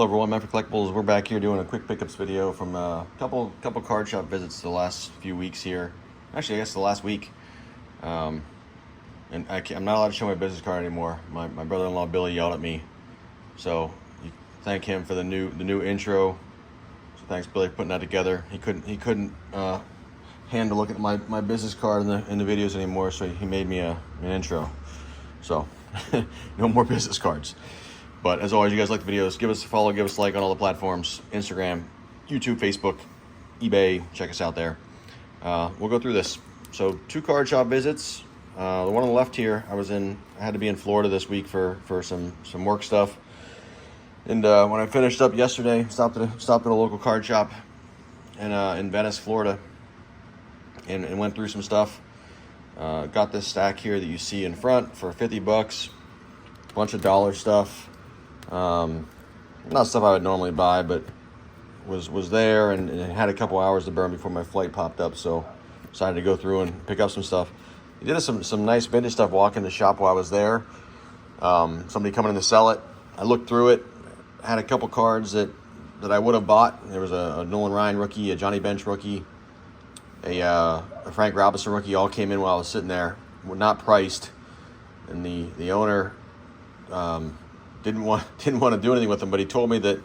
Hello everyone, Memphis Collectibles. We're back here doing a quick pickups video from a couple card shop visits the last few weeks here. Actually, I guess the last week. And I'm not allowed to show my business card anymore. My brother-in-law Billy yelled at me, so you thank him for the new intro. So thanks Billy for putting that together. He couldn't handle looking at my business card in the videos anymore, so he made me an intro. So no more business cards. But as always, you guys like the videos, give us a follow, give us a like on all the platforms, Instagram, YouTube, Facebook, eBay, check us out there. We'll go through this. So 2 card shop visits. The one on the left here, I had to be in Florida this week for some work stuff. And when I finished up yesterday, stopped at a local card shop in Venice, Florida, and went through some stuff. Got this stack here that you see in front for $50. Bunch of dollar stuff. Not stuff I would normally buy, but was there and had a couple hours to burn before my flight popped up, so decided to go through and pick up some stuff. He did some nice vintage stuff walking the shop while I was there. Somebody coming in to sell it. I looked through it, had a couple cards that I would have bought. There was a Nolan Ryan rookie, a Johnny Bench rookie, a Frank Robinson rookie, all came in while I was sitting there. Were not priced, and the owner didn't want to do anything with them, but he told me that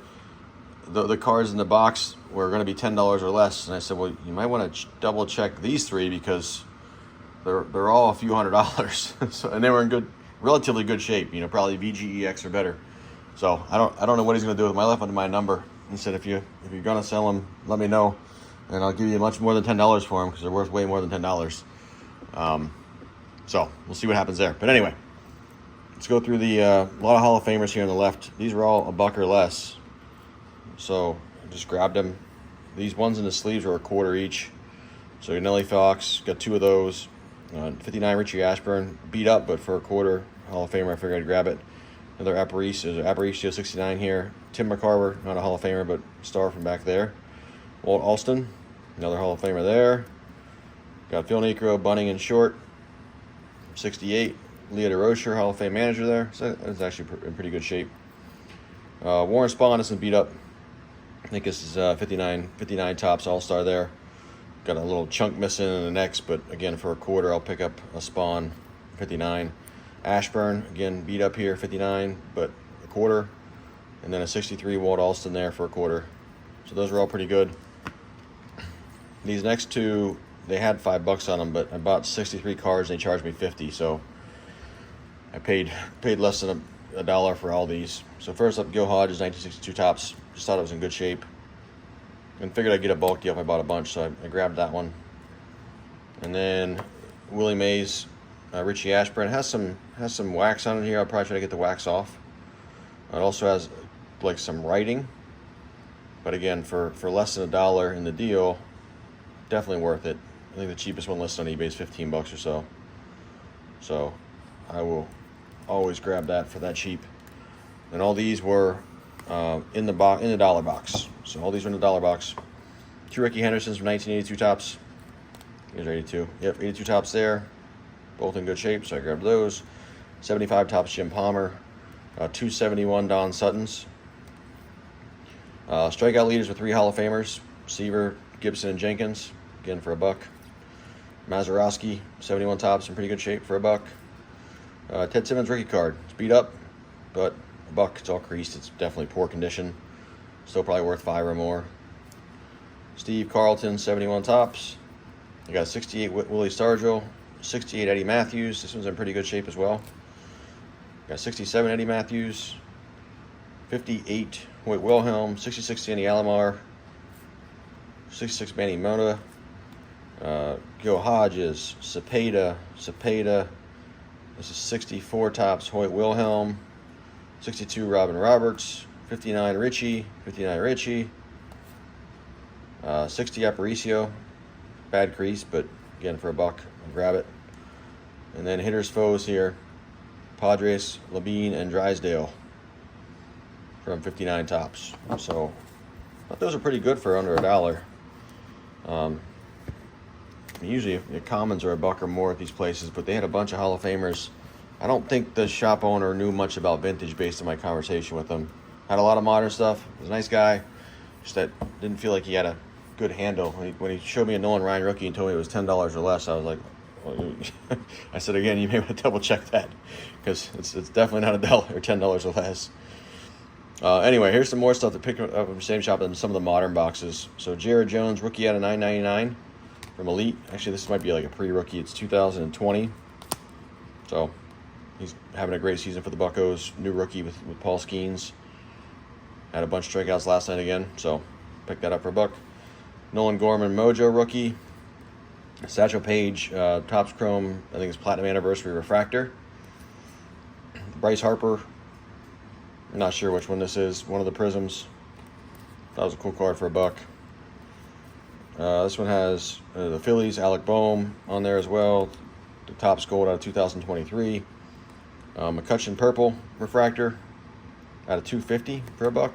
the cards in the box were going to be $10 or less. And I said, well, you might want to double check these 3 because they're all a few $100s. So, and they were in relatively good shape, probably VGEX or better. So I don't know what he's going to do with them. I left him my number and said, if you're going to sell them, let me know, and I'll give you much more than $10 for them because they're worth way more than $10. So we'll see what happens there. But anyway, let's go through a lot of Hall of Famers here on the left. These were all $1 or less. So I just grabbed them. These ones in the sleeves are $0.25 each. So your Nelly Fox, got 2 of those. 59 Richie Ashburn, beat up, but for $0.25 Hall of Famer, I figured I'd grab it. Another Aparicio, there's an Aparicio 69 here. Tim McCarver, not a Hall of Famer, but star from back there. Walt Alston, another Hall of Famer there. Got Phil Necro, Bunning and Short, 68. Leo DeRocher, Hall of Fame manager there. So that's actually in pretty good shape. Warren Spahn isn't beat up. I think this is 59 tops All-Star there. Got a little chunk missing in the necks, but again, for $0.25, I'll pick up a Spahn 59. Ashburn, again, beat up here, 59, but $0.25. And then a 63 Walt Alston there for $0.25. So those are all pretty good. These next 2, they had $5 on them, but I bought 63 cards and they charged me $50. So I paid less than $1 for all these. So first up, Gil Hodges 1962 tops. Just thought it was in good shape, and figured I'd get a bulk deal if I bought a bunch, so I grabbed that one. And then Willie Mays, Richie Ashburn has some wax on it here. I'll probably try to get the wax off. It also has like some writing, but again, for less than $1 in the deal, definitely worth it. I think the cheapest one listed on eBay is $15 or so. So I will always grab that for that cheap. And all these were in the dollar box. So all these are in the dollar box. 2 Ricky Hendersons from 1982 tops. Here's 82. Yep, 82 tops there. Both in good shape, so I grabbed those. 75 tops Jim Palmer. 271 Don Suttons. Strikeout leaders with 3 Hall of Famers. Seaver, Gibson, and Jenkins. Again for $1. Mazeroski, 71 tops in pretty good shape for $1. Ted Simmons rookie card. It's beat up, but $1. It's all creased. It's definitely poor condition. Still probably worth $5 or more. Steve Carlton, 71 tops. I got 68 Willie Stargell, 68 Eddie Matthews. This one's in pretty good shape as well. Got 67 Eddie Matthews, 58 Hoyt Wilhelm, 66 Sandy Alomar, 66 Manny Mota, Gil Hodges, Cepeda. This is 64 tops Hoyt Wilhelm, 62 Robin Roberts, 59 Richie, 60 Aparicio, bad crease, but again for $1, I'll grab it. And then hitters foes here, Padres, Labine, and Drysdale from 59 tops. So I thought those are pretty good for under $1. Usually the commons are $1 or more at these places, but they had a bunch of Hall of Famers. I don't think the shop owner knew much about vintage based on my conversation with them. Had a lot of modern stuff. Was a nice guy. Just that didn't feel like he had a good handle. When he showed me a Nolan Ryan rookie and told me it was $10 or less, I was like, well, I said again, you may want to double check that, because it's definitely not $1 or $10 or less. Anyway, here's some more stuff to pick up from the same shop than some of the modern boxes. So Jared Jones, rookie out of $9.99 from Elite. Actually, this might be like a pre-rookie. It's 2020. So he's having a great season for the Buccos. New rookie with Paul Skeens. Had a bunch of strikeouts last night again, so pick that up for $1. Nolan Gorman, Mojo rookie. Satchel Paige, Topps Chrome, I think it's Platinum Anniversary Refractor. Bryce Harper, I'm not sure which one this is. One of the Prisms. That was a cool card for $1. This one has the Phillies, Alec Boehm on there as well. The Topps Gold out of 2023. McCutcheon Purple Refractor out of 250 for $1.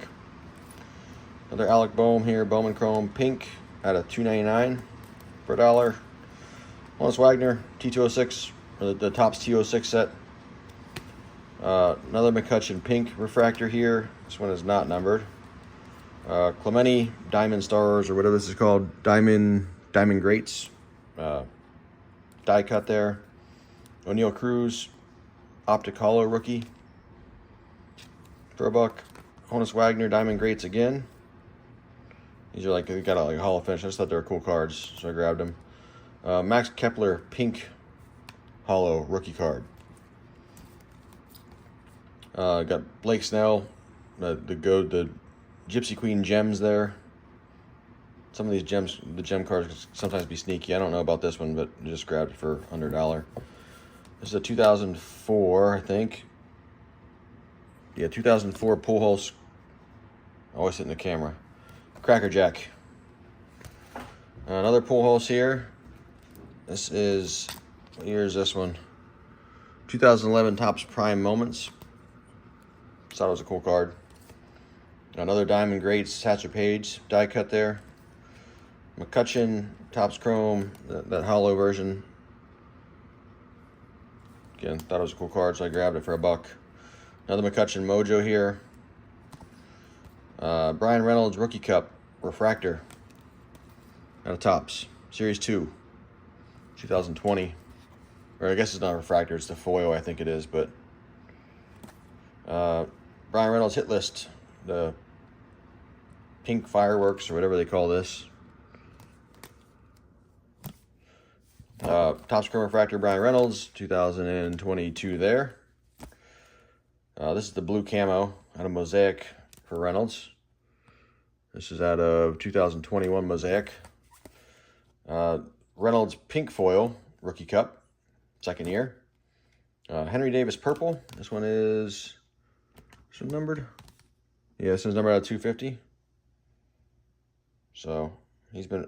Another Alec Boehm here, Bowman Chrome Pink out of 299 for $1. Honus Wagner T206, or the Topps T206 set. Another McCutcheon Pink Refractor here. This one is not numbered. Clemente Diamond Stars, or whatever this is called, Diamond Greats. Die cut there. O'Neal Cruz Optic Hollow rookie for $1. Honus Wagner Diamond Greats again. These are like, they got a hollow finish. I just thought they were cool cards, so I grabbed them. Max Kepler Pink Hollow rookie card. Got Blake Snell, the Gypsy Queen gems there. Some of these gems, the gem cards can sometimes be sneaky. I don't know about this one, but I just grabbed it for under $1. This is a 2004, I think. Yeah, 2004 Pujols. Always hitting the camera. Cracker Jack. Another Pujols here. This is, what year is this one? 2011 Topps Prime Moments. Thought it was a cool card. Another Diamond Greats Satchel Paige die cut there. McCutcheon Topps Chrome, that hollow version. Again, thought it was a cool card, so I grabbed it for $1. Another McCutcheon Mojo here. Brian Reynolds Rookie Cup Refractor out of Topps Series 2, 2020. Or I guess it's not a refractor, it's the foil, I think it is. But Brian Reynolds Hit List, the pink fireworks or whatever they call this. Topps Chrome Refractor Brian Reynolds, 2022 there. This is the blue camo out of Mosaic for Reynolds. This is out of 2021 Mosaic. Reynolds Pink Foil Rookie Cup, second year. Henry Davis Purple. This one is numbered. Yeah, this one's numbered out of 250. So he's been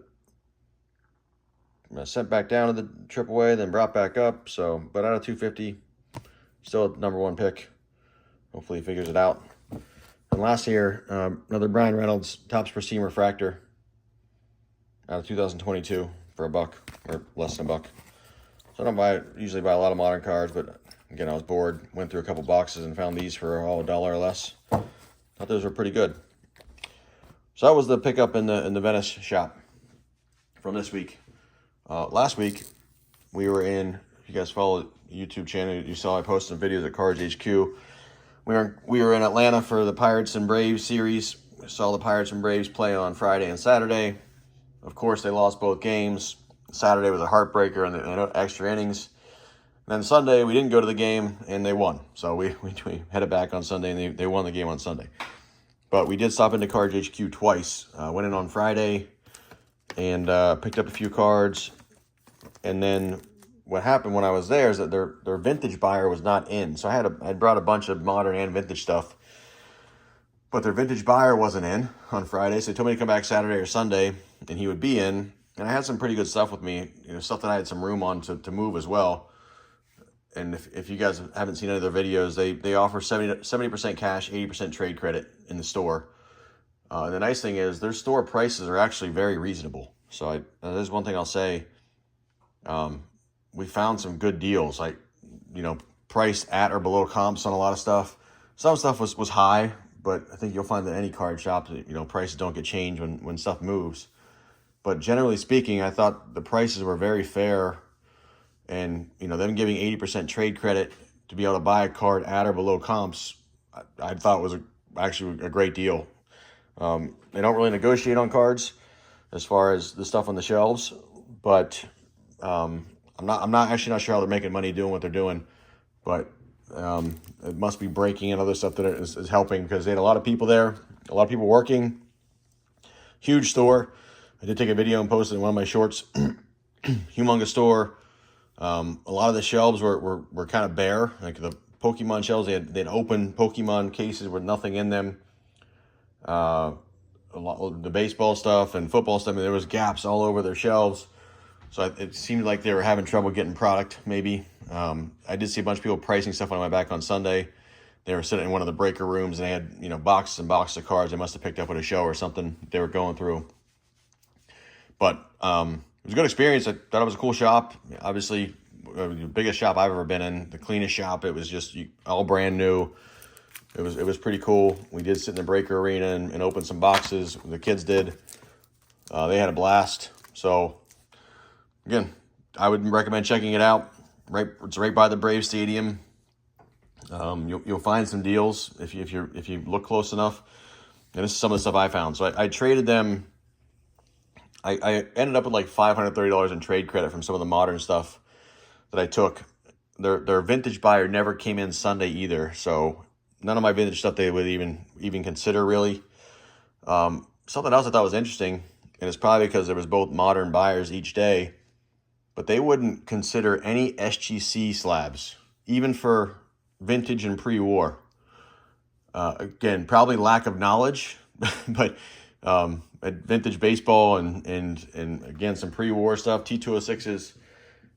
sent back down to the AAA, then brought back up. So, but out of 250, still a #1 pick. Hopefully he figures it out. And last year, another Brian Reynolds Topps Pristine Refractor out of 2022 for $1 or less than $1. So I don't usually buy a lot of modern cards, but again, I was bored. Went through a couple boxes and found these for all $1 or less. Thought those were pretty good. So that was the pickup in the Venice shop from this week. Last week, we were in, if you guys follow the YouTube channel, you saw I posted some videos at CardsHQ. We were in Atlanta for the Pirates and Braves series. We saw the Pirates and Braves play on Friday and Saturday. Of course, they lost both games. Saturday was a heartbreaker in the extra innings. And then Sunday, we didn't go to the game, and they won. So we headed back on Sunday, and they won the game on Sunday. But we did stop into CardsHQ twice. Went in on Friday and picked up a few cards. And then what happened when I was there is that their vintage buyer was not in. So I brought a bunch of modern and vintage stuff. But their vintage buyer wasn't in on Friday. So they told me to come back Saturday or Sunday, and he would be in. And I had some pretty good stuff with me, stuff that I had some room on to move as well. And if you guys haven't seen any of their videos, they offer 70% cash, 80% trade credit in the store. And the nice thing is their store prices are actually very reasonable. So there's one thing I'll say. We found some good deals, like, priced at or below comps on a lot of stuff. Some stuff was high, but I think you'll find that any card shop, prices don't get changed when stuff moves. But generally speaking, I thought the prices were very fair, and them giving 80% trade credit to be able to buy a card at or below comps, I thought was actually a great deal. They don't really negotiate on cards as far as the stuff on the shelves, but I'm not sure how they're making money doing what they're doing, but it must be breaking and other stuff that is helping, because they had a lot of people there, a lot of people working. Huge store. I did take a video and post it in one of my shorts. Humongous store. A lot of the shelves were kind of bare, like the Pokemon shelves. They had open Pokemon cases with nothing in them. The baseball stuff and football stuff, there was gaps all over their shelves. So it seemed like they were having trouble getting product, maybe. I did see a bunch of people pricing stuff on my back on Sunday. They were sitting in one of the breaker rooms, and they had, boxes and boxes of cards they must have picked up at a show or something they were going through. But it was a good experience. I thought it was a cool shop. Obviously, the biggest shop I've ever been in, the cleanest shop. It was just all brand new. It was pretty cool. We did sit in the breaker arena and open some boxes. The kids did. They had a blast. So, again, I would recommend checking it out. It's right by the Brave Stadium. You'll find some deals if you look close enough. And this is some of the stuff I found. So I traded them. I ended up with like $530 in trade credit from some of the modern stuff that I took. Their vintage buyer never came in Sunday either, so none of my vintage stuff they would even consider, really. Something else I thought was interesting, and it's probably because there was both modern buyers each day, but they wouldn't consider any SGC slabs, even for vintage and pre-war. Again, probably lack of knowledge, but vintage baseball and again some pre-war stuff, T206s,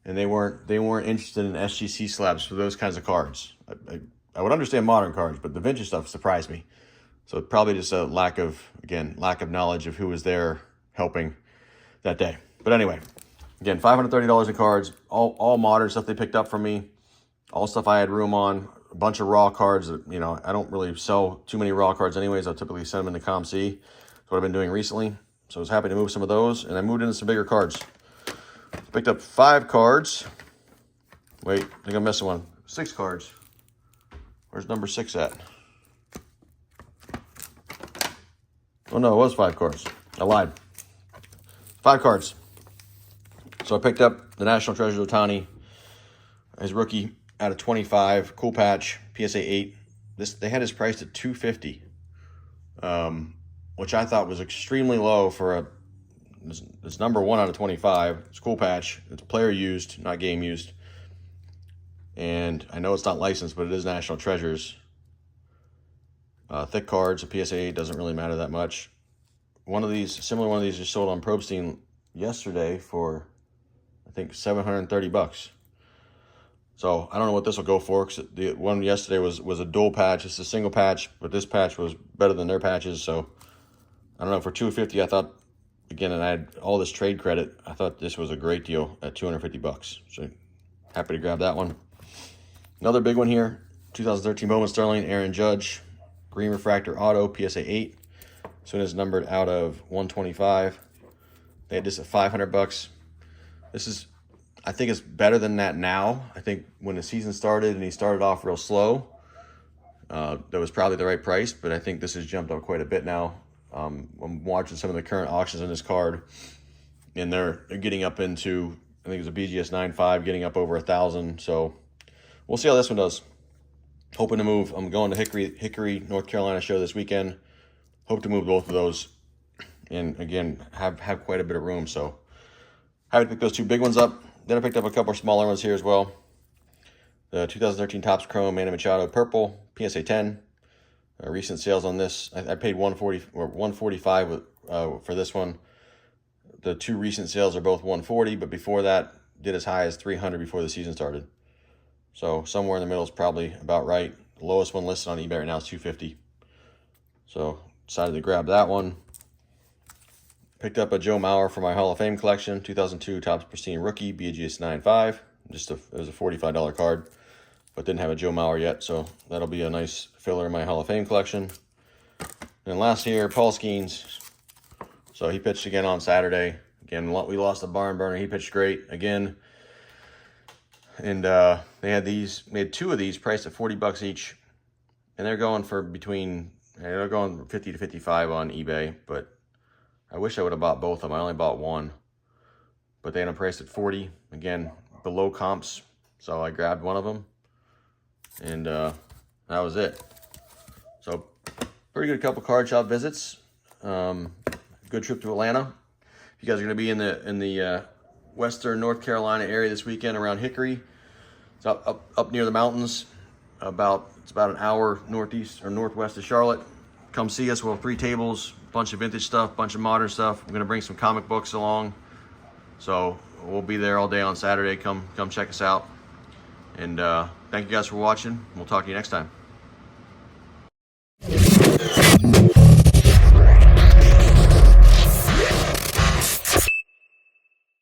and they weren't interested in SGC slabs for those kinds of cards. I would understand modern cards, but the vintage stuff surprised me. So probably just a lack of knowledge of who was there helping that day. But anyway, again, $530 in cards, all modern stuff they picked up from me, all stuff I had room on, a bunch of raw cards that, I don't really sell too many raw cards anyways. I'll typically send them into ComC. That's what I've been doing recently. So I was happy to move some of those, and I moved into some bigger cards. Picked up 5 cards. Wait, I think I'm missing one. 6 cards. Where's number 6 at? Oh no, it was 5 cards. I lied. 5 cards. So I picked up the National Treasure Ohtani, his rookie out of 25, cool patch, PSA 8. They had his price at $250, which I thought was extremely low for it's number 1 out of 25. It's cool patch. It's player used, not game used. And I know it's not licensed, but it is National Treasures. Thick cards, a PSA 8 doesn't really matter that much. Similar one of these just sold on Probstein yesterday for, I think, $730. So I don't know what this will go for, because the one yesterday was a dual patch. It's a single patch, but this patch was better than their patches. So I don't know, for $250, I thought, again, and I had all this trade credit, I thought this was a great deal at $250. So happy to grab that one. Another big one here, 2013 Bowman Sterling, Aaron Judge, green refractor auto, PSA 8. Soon as numbered out of 125. They had this at $500. This is, I think it's better than that now. I think when the season started and he started off real slow, that was probably the right price, but I think this has jumped up quite a bit now. I'm watching some of the current auctions in this card, and they're getting up into, I think it's a BGS 9.5, getting up over 1,000. So we'll see how this one does. Hoping to move. I'm going to Hickory, North Carolina show this weekend. Hope to move both of those, and again, have quite a bit of room. So happy to pick those 2 big ones up. Then I picked up a couple of smaller ones here as well. The 2013 Topps Chrome Manny Machado Purple, PSA 10. Recent sales on this, I paid $140 or $145 for this one. The 2 recent sales are both $140, but before that, did as high as $300 before the season started. So somewhere in the middle is probably about right. The lowest one listed on eBay right now is $250. So decided to grab that one. Picked up a Joe Mauer for my Hall of Fame collection, 2002 Topps Pristine Rookie, BGS 9.5. It was a $45 card, but didn't have a Joe Mauer yet, so that'll be a nice filler in my Hall of Fame collection. And last here, Paul Skeens. So he pitched again on Saturday. Again, we lost the barn burner. He pitched great again. And they had two of these priced at $40 each. And they're going for they're going 50 to 55 on eBay. But I wish I would have bought both of them. I only bought one. But they had them priced at 40. Again, below comps. So I grabbed one of them. And that was it. So pretty good couple card shop visits. Good trip to Atlanta. If you guys are going to be in the western North Carolina area this weekend around Hickory, it's up near the mountains. It's about an hour northeast or northwest of Charlotte. Come see us. We'll have 3 tables, a bunch of vintage stuff, bunch of modern stuff. I'm going to bring some comic books along. So we'll be there all day on Saturday. Come check us out. And thank you guys for watching. We'll talk to you next time.